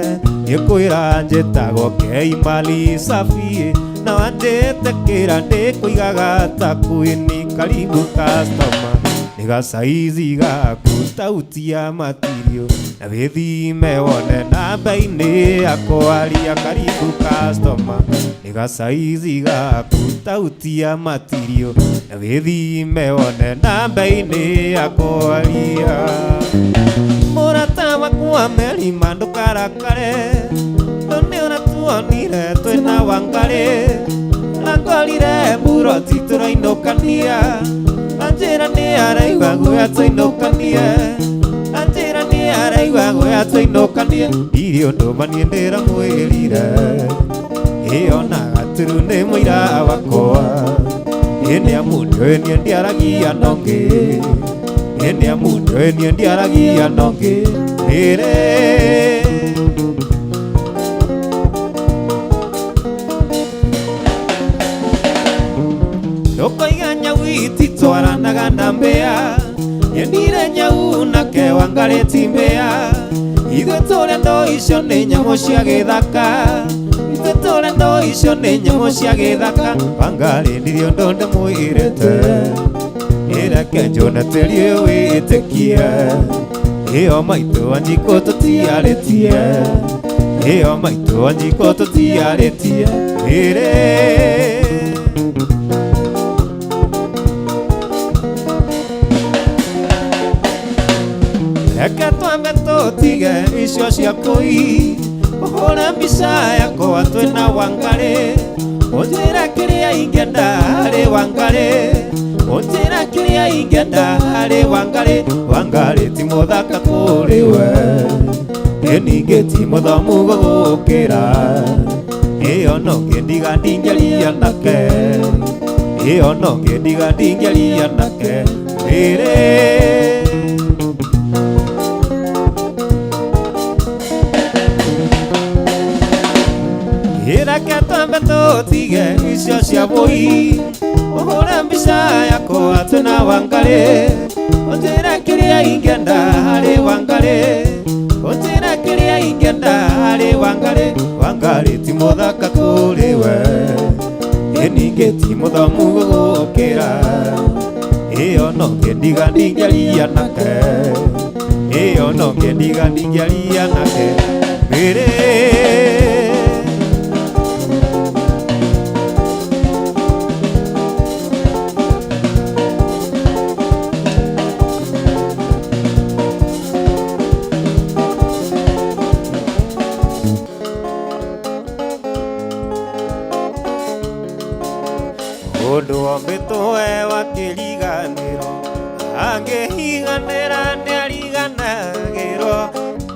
ngĩkwĩra njĩtagwo Keimali Safi na wanjĩtĩkĩra ndĩkũigaga ta kwĩni karibu customer nĩ gacaizi gaku tahutia matirio na wĩthime wone namba-inĩ ya kwaria karibu customer nĩ gacaizi gaku tahutia matirio na wĩthime wone namba-inĩ ya kwaria mũrata wakwa Merima ndũkarakare nĩ ũratuonire twĩna Wangari ngorire buroti tũrainũkania anjĩra nĩ araigua guoya tũinũkanie anjĩra nĩ araigua guoya tũinũkanie irio ndũmanie ndĩramwĩrire ĩonaga tũru nĩ mũira wakwa ĩnĩ amundu ĩnie ndiaragia nongĩ ĩnĩ amundu ĩnie ndiaragia nongĩ rĩrĩ ndũkoiga nyau ititwaranaga na mbĩa nyendire nyau nake Wangari ti mbĩa ithuĩ tũrĩ ndo icio nĩ nyamũ cia gĩthaka ithuĩ tũrĩ ndo icio nĩ nyamũ cia gĩthaka Wangari ndirĩ ũndũ ndĩmwĩrĩte nĩreke njũne tĩri ũyũ wĩtĩkie ĩyo maitũ anjikũ tũtiarĩtie ĩyo maitũ anjikũ tũtiarĩtie rĩrĩ reke twambe tũtige icio cia kũi ũhũre mbica yakwa twĩna Wangari ũnjĩre kĩrĩa ingĩenda harĩ Wangari unjira kiria ingenda hari Wangari. Wangari ti muthaka kuri we, ninge ti muthomu gugukira, iyo no ngendiga ndingeria nake, iyo no ngendiga ndingeria nake riri. Irake twambe tutige icio cia bũi, ũhũre mbica yakwa twĩna Wangari, ũnjĩre kĩrĩa ingĩenda harĩ Wangari, ũnjĩre kĩrĩa ingĩenda harĩ Wangari. Wangari ti mũthaka kũrĩ we, ningĩ ti mũthomu gũgũkĩra, ĩyo no ngĩndiga ndingĩaria nake, ĩyo no ngĩndiga ndingĩaria nake rĩrĩ. Ũndũ ombĩtwo wa kĩriganĩro, angĩhiganĩra nĩariganagĩrwo,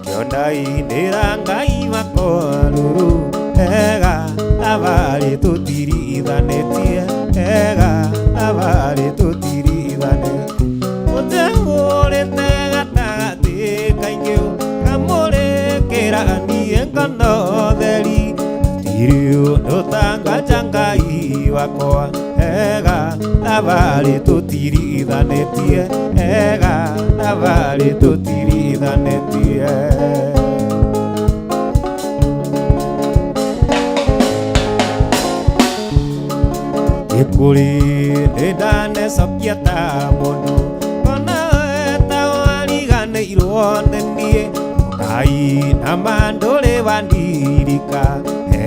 kĩondainĩra Ngai wakwa rũrũ, ega thabarĩ tũtirithanĩtie, ega thabarĩ tũtirithanĩtie. Ũtehũrĩte gatagatĩ kaingĩ, kamũrĩkĩra niĩ ngano theri, tiri ũndũ tanganja Ngai wakwa, ega thabarĩ tũtirithanĩtie, ega thabarĩ tũtirithanĩtie. Gĩkũrĩ nĩndanecokia ta mũndũ, ona ta wariganĩirwo nĩ niĩ, Ngai nama ndũrĩ wandirika,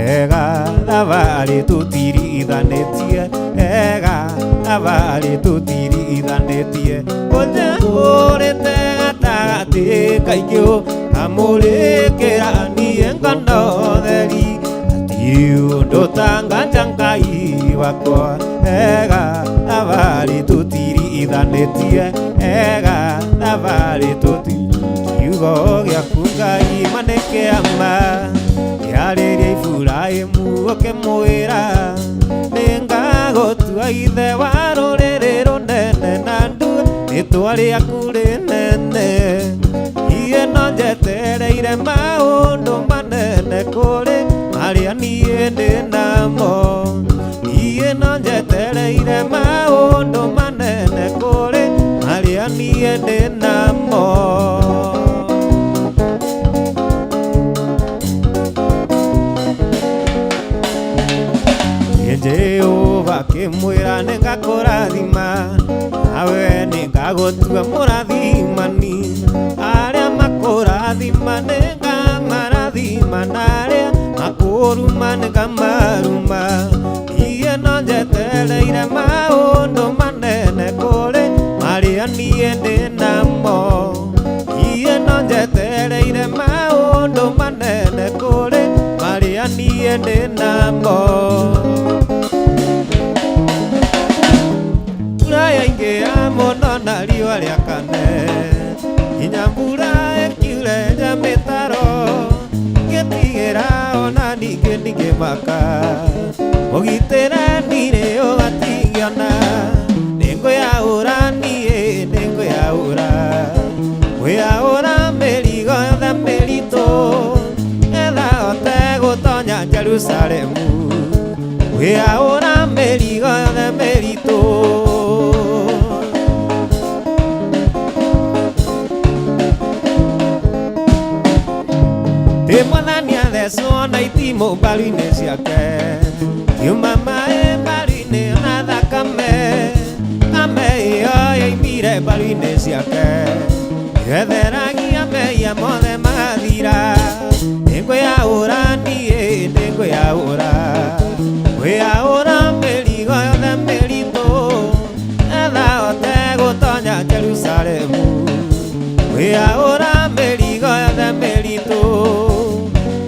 ega thabarĩ tũtirithanĩtie, ega thabarĩ tũtirithanĩtie. Ũtehũrĩte gatagatĩ kaingĩ, kamũrĩkĩra niĩ ngano theri, hatirĩ ũndũ tanganja Ngai wakwa, ega thabarĩ tũtirithanĩtie, ega thabarĩ tũtirithanĩtie. Kiugo gĩaku Ngai ma nĩ kĩama, kĩarĩria Iburahĩmu ũkĩmwĩra, nĩngagũtua ithe wa rũrĩrĩ rũnene na ndua rĩĩtwa rĩaku rĩnene. Niĩ no njetereire maũndũ manene kũrĩ marĩa niĩ ndĩ namo, niĩ no njetereire maũndũ manene kũrĩ marĩa niĩ ndĩ namo. Jehova akĩmwĩra nĩngakũrathima, nawe nĩngagũtua mũrathimani, arĩa makũrathima nĩngamarathima, na arĩa makũruma nĩngamaruma. Niĩ no njetereire maũndũ manene kũrĩ marĩa niĩ ndĩ namo, niĩ no njetereire maũndũ manene kũrĩ marĩa niĩ ndĩ namo. Mbura yaingĩra mũno na riũa rĩakane, nginya mbura ĩkiure nja mĩtaro, ngĩtigĩra ona ningĩ ndingĩmaka, ũgitĩra ndirĩ ũgatigana, nĩngwĩyaũra niĩ nĩngwĩyaũra, ngwĩyaũra mĩrigo yothe mĩritũ, nĩgetha hote gũtonya Jerusalemu, ngwĩyaũra mĩrigo yothe mĩritũ. Mwathani athecwo na itimũ mbaru-inĩ ciake, kiuma maĩ mbaru-inĩ ona thakame, thakame ĩyo yaimire mbaru-inĩ ciake, ĩgetheragia mehia mothe magathira. Nĩngwĩyaũra niĩ nĩngwĩyaũra, ngwĩyaũra mĩrigo yothe mĩritũ, nĩgetha hote gũtonya Jerusalemu, ngwĩyaũra mĩrigo yothe mĩritũ.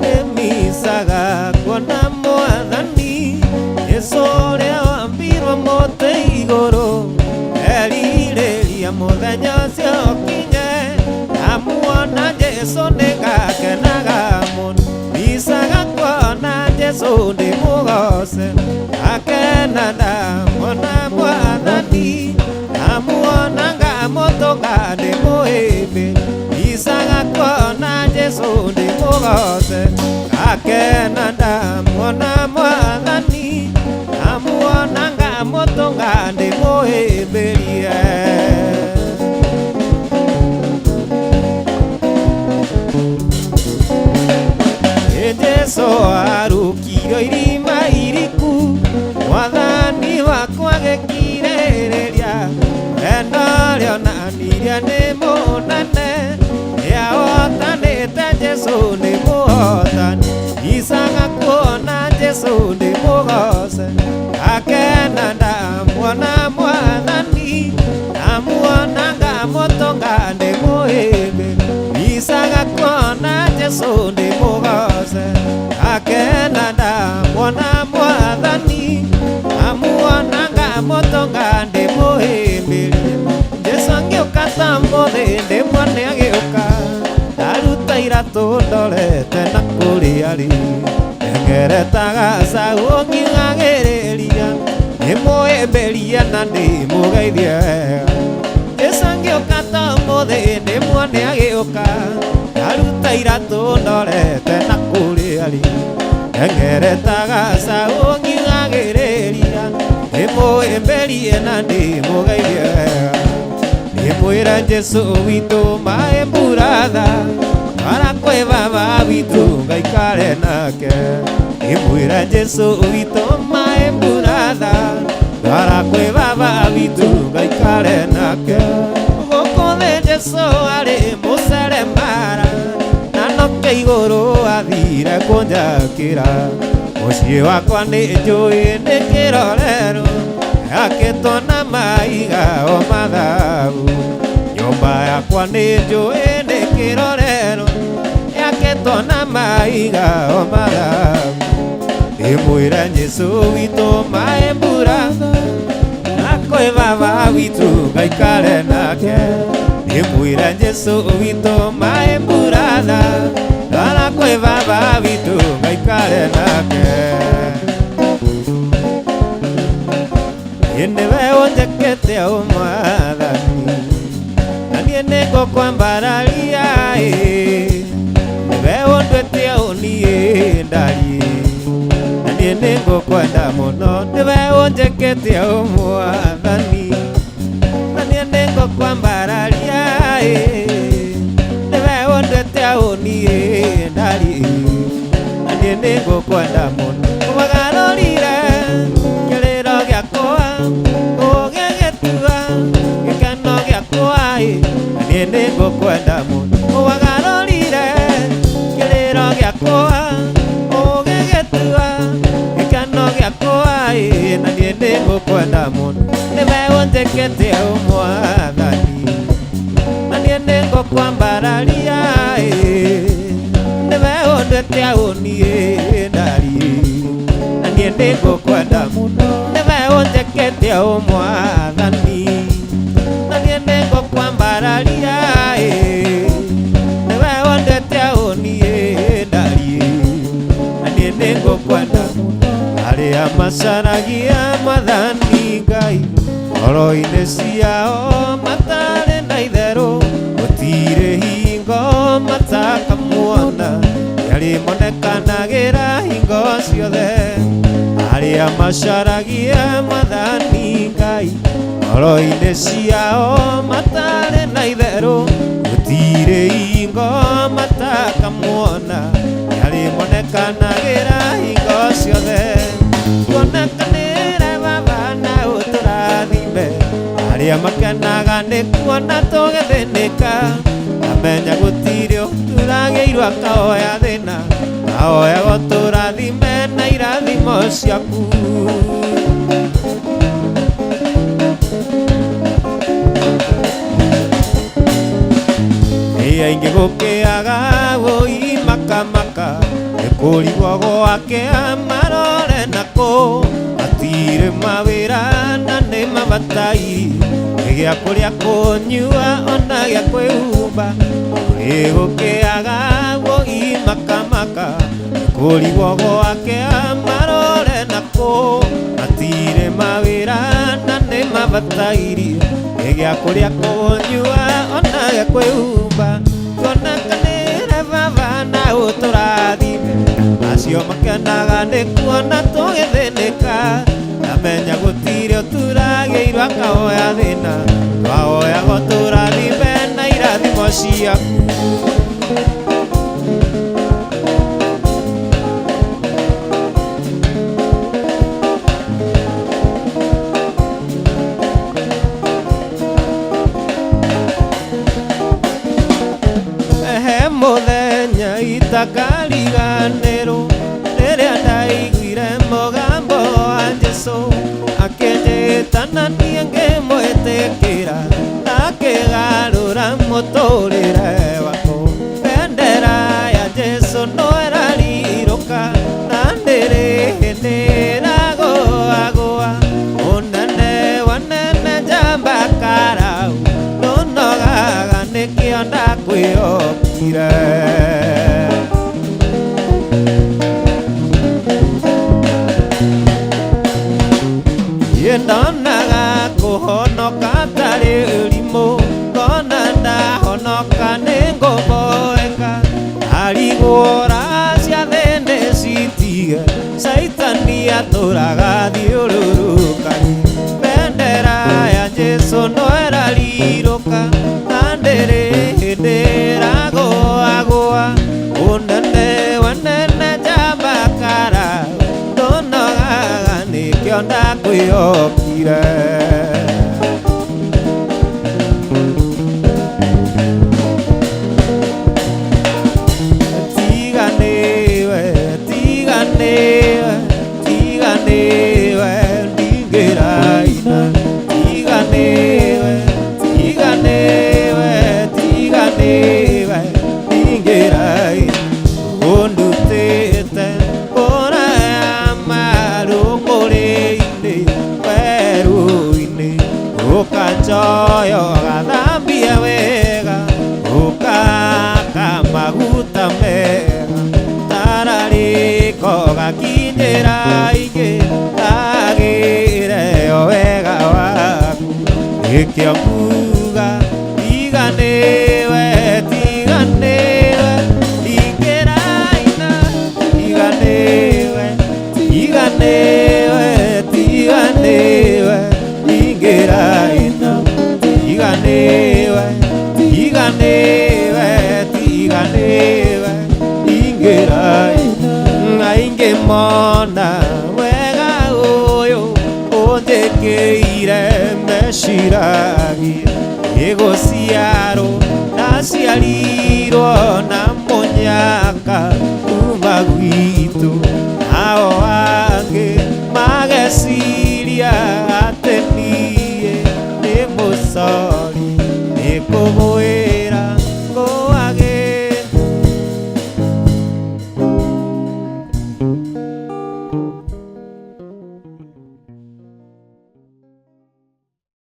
Nĩmicaga kuona Mwathani Jesũ ũrĩa wambirwo mũtĩ igũrũ, Jesu nĩgakenaga mũno ndicaga kuona Jesu ndĩmũgoce akena ndamwona Mwathani ndamuona ngamũtũnga ndĩmũhĩmbĩ ndicaga kuona Jesu ndĩmũgoce akena ndamwona Mwathani ndamuona ngamũtũnga ndĩmũhĩmbĩrie. Jesu arũkirio irima iriku Mwathani wakwa agĩkirĩrĩria wendo ũrĩa onanirie nĩ mũnene nĩahotanĩte Jesu nĩ mũhotani ndicaga kuona Jesu ndĩmũgoce akena ndamuona Mwathani ndamuona ngamũtũnga ndĩmũhĩmbĩ ndicaga kuona Jesu ndĩmũgoce akena ndamuona Mwathani ndamuona ngamũtũnga ndĩmũhĩmbĩrie. Jesu angĩũka ta mũthĩ ndĩmuone agĩũka ndaruta iratũ ndorete na kũrĩa arĩ ndengeretaga caũ ngiugagĩrĩria ndĩmũhĩmbĩrie na ndĩmũgeithie wega. Jesu angĩũka ta mũthĩ ndĩmuone agĩũka ndaruta iratũ ndorete na kũrĩa arĩ ndengeretaga caũ ngiugagĩrĩria ndĩmũhĩmbĩrie na ndĩmũgeithie wega. Ndĩmwĩre Jesu witũ my brother twara kwĩ baba witũ ngaikare nake. Ndĩmwĩre Jesu witũ my brother twara kwĩ baba witũ ngaikare nake. Gũkũ thĩ Jesu arĩ mũceremara na noke igũrũ athire kũnjakĩra. Mũciĩ wakwa nĩ njũĩ nĩ kĩrorero yakĩtwo na maiga o mathabu. Nyũmba yakwa nĩ njũĩ nĩ kĩrorero yakĩtwo na maiga o mathabu. Ndĩmwĩre Jesu witũ my brother na kwĩ baba witũ ngaikare nake. Ndĩmwĩre Jesu witũ my brother na kwĩ baba witũ ngaikare nake. Nĩwe ũnjĩkĩte Mwathani na niĩ nĩngũkwambararia nĩwe ũnduĩte ũniĩ ndariĩ na niĩ nĩngũkwenda mũno. Nĩwe ũnjĩkĩte Mwathani na niĩ nĩngũkwambararia nĩwe ũnduĩte ũniĩ ndariĩ na niĩ nĩngũkwenda mũno. Ũbagarũrire kĩrĩro gĩakwa ũgĩgĩtua gĩkeno gĩakwa na niĩ nĩngũkwenda mũno. Ũbagarũrire kĩrĩro gĩakwa ũgĩgĩtua gĩkeno gĩakwa na niĩ nĩngũkwenda mũno. Nĩwe ũnjĩkĩte Mwathani na niĩ nĩngũkwambararia nĩwe ũnduĩte ũniĩ ndariĩ na niĩ nĩngũkwenda mũno. Nĩwe ũnjĩkĩte Mwathani na niĩ nĩngũkwambararia nĩwe ũnduĩte ũniĩ ndariĩ na niĩ nĩngũkwenda mũno. Arĩa macaragia Mwathani Ngai ngoro-inĩ ciao matarĩ na itherũ gũtirĩ hingo matakamuona nĩarĩmonekanagĩra hingo ciothe. Arĩa macaragia Mwathani Ngai ngoro-inĩ ciao matarĩ na itherũ gũtirĩ hingo matakamuona nĩarĩmonekanagĩra hingo ciothe. Tuonekanĩre baba na ũtũrathime arĩa makenaga nĩ kuona tũgĩthĩnĩka amenya gũtirĩ tũragĩirwo akahoya thĩna ahoya gũtũrathime na irathimo ciaku. Nĩ aingĩ gũkĩaga wũi makamaka kurigwo gwake amarore nako atire mawĩra na nĩ mabataire gĩa kũrĩa kũnyua ona gĩa kwĩhumba kũrĩ gũkĩaga guo makamaka kurigwo gwake amarore nako atire mawĩra na nĩ mabataire gĩa kũrĩa kũnyua ona gĩa kwĩhumba tuonakanĩre baba na ũtũrathime acio makenaga nĩ kuona tũgĩthĩnĩka namenya gũtirĩ ũturagĩirwo akahoya thĩna twahoyagwo tũrathime na irathimo ciaku mũthenya itakariganĩrwo rĩrĩa ndaiguire mũgambo wa Jesũ akĩnjĩta na niĩ ngĩmwĩtĩkĩra akĩgarũra mũtũrĩre wakwa bendera ya Jesũ no ĩrarirũka na ndĩrĩ hĩndĩ ĩragũagũa ũnene wanene njamba karau ndũnogaga nĩkĩo ndakwĩhokire ndonaga kũhonoka tarĩ ũrimũ ngona ndahonoka nĩ ngũmboeka arigũra cia thĩ nĩ citige caitani atũraga thiũrũrũkani bendera ya Jesũ no ĩrarirũka na ndĩrĩ hĩndĩ ĩragũagũa ũnene wanene njamba karau ndũnogaga nĩkĩo ndakwĩhokire tiganĩwe tiganĩwe tiganĩwe ndingĩraina tiganĩwe tiganĩwe tiganĩwe ndingĩraina ũndutĩte kũraya marũngũrĩ-inĩ werũ-inĩ ũkanjoya ũgathambia wega ũkaka maguta mega tararĩko gakinyĩra ingĩ agĩre o wega waku nĩkĩo nguga tiganĩwe tiganĩwe ndingĩraina tiganĩwe tiganĩwe tiganĩwe ndingĩraina tiganĩwe tiganĩwe tiganĩwe ndingĩraina aingĩ mona wega ũyũ ũnjĩkĩire meciragia gĩgũcia